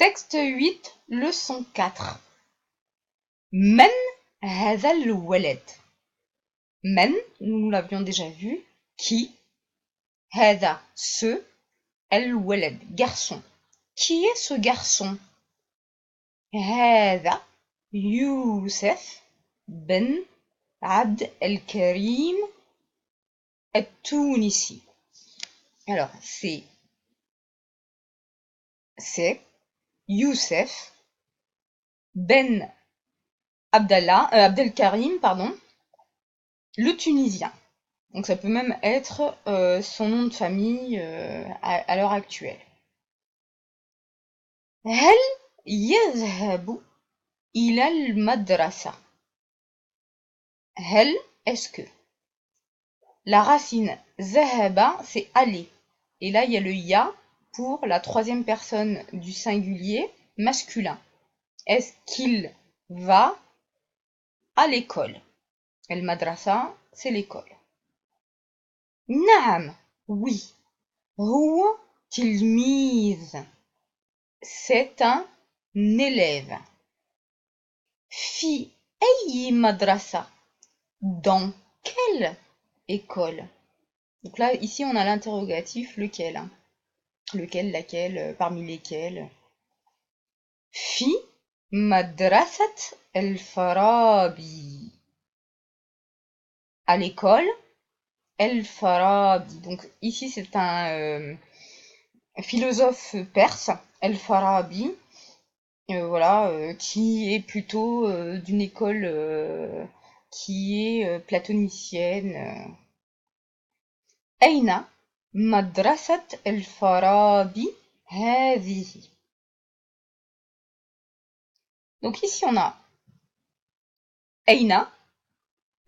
Texte 8, leçon 4. Men هذا الولد. Men, nous l'avions déjà vu. Qui? هذا, ce. الولد, garçon. Qui est ce garçon? هذا يوسف بن عبد الكريم التونسي. Alors, c'est Youssef Ben Abdelkarim, pardon, le Tunisien. Donc ça peut même être son nom de famille à l'heure actuelle. هل يذهب إلى المدرسة? هل, est-ce que? La racine ذهب, c'est aller. Et là, il y a le ya pour la troisième personne du singulier masculin. Est-ce qu'il va à l'école? El madrasa, c'est l'école. نعم, oui. هو تلميذ, c'est un élève. في أي مدرسة? Dans quelle école? Donc là, ici, on a l'interrogatif lequel, hein. Lequel, laquelle, parmi lesquels. في مدرسة الفارابي. À l'école El-Farabi. Donc ici, c'est un philosophe perse, El-Farabi, voilà, qui est plutôt d'une école qui est platonicienne. أين مدرسة الفارابي هذه? Donc ici, on a أين,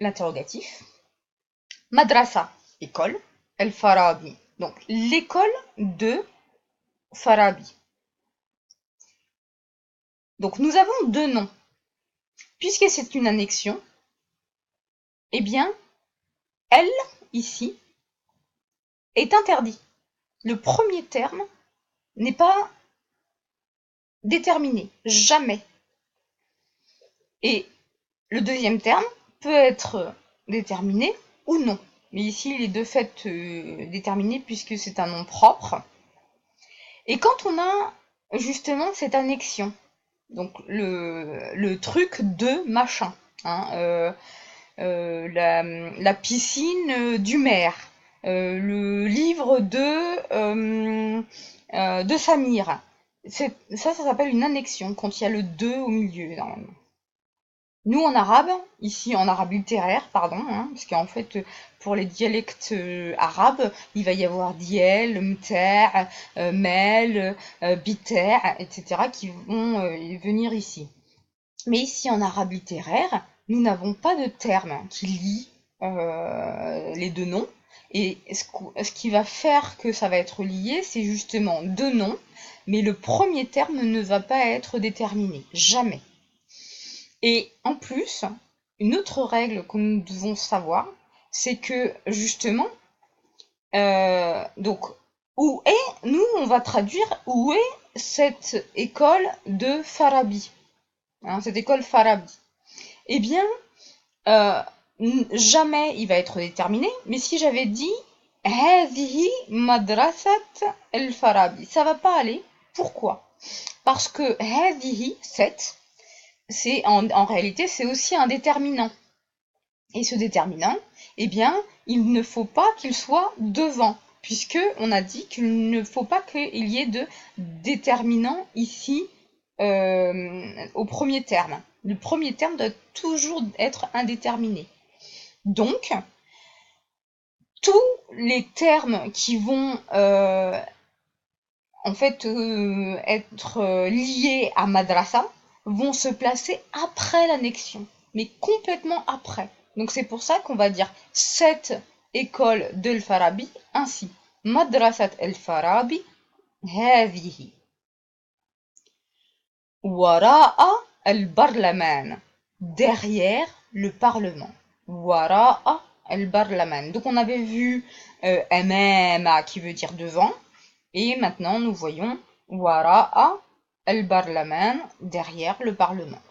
l'interrogatif, madrasa, école, El-Farabi, donc l'école de Farabi. Donc nous avons deux noms. Puisque c'est une annexion, eh bien, elle, ici, est interdit. Le premier terme n'est pas déterminé, jamais. Et le deuxième terme peut être déterminé ou non. Mais ici, il est de fait déterminé puisque c'est un nom propre. Et quand on a justement cette annexion, donc le truc de machin, hein, la piscine du maire, le livre de Samir. Ça s'appelle une annexion, quand il y a le de au milieu, normalement. Nous, en arabe, ici en arabe littéraire, pardon, hein, parce qu'en fait, pour les dialectes arabes, il va y avoir diel, mter, mel, biter, etc., qui vont venir ici. Mais ici, en arabe littéraire, nous n'avons pas de terme qui lie les deux noms. Et ce qui va faire que ça va être lié, c'est justement deux noms, mais le premier terme ne va pas être déterminé, jamais. Et en plus, une autre règle que nous devons savoir, c'est que justement, donc, où est, nous on va traduire où est cette école de Farabi, hein, cette école Farabi. Eh bien, jamais il va être déterminé, mais si j'avais dit هذه مدرسة الفارابي, ça va pas aller. Pourquoi? Parce que هذه, cette, c'est en réalité c'est aussi un déterminant. Et ce déterminant, eh bien, il ne faut pas qu'il soit devant, puisque on a dit qu'il ne faut pas qu'il y ait de déterminant ici au premier terme. Le premier terme doit toujours être indéterminé. Donc, tous les termes qui vont en fait être liés à madrasa vont se placer après l'annexion, mais complètement après. Donc c'est pour ça qu'on va dire cette école de Farabi ainsi. Madrasat el-Farabi هذه. وراء البرلمان, derrière le parlement. وراء البرلمان. Donc on avait vu أمام qui veut dire devant, et maintenant nous voyons وراء El Barlaman, derrière le Parlement.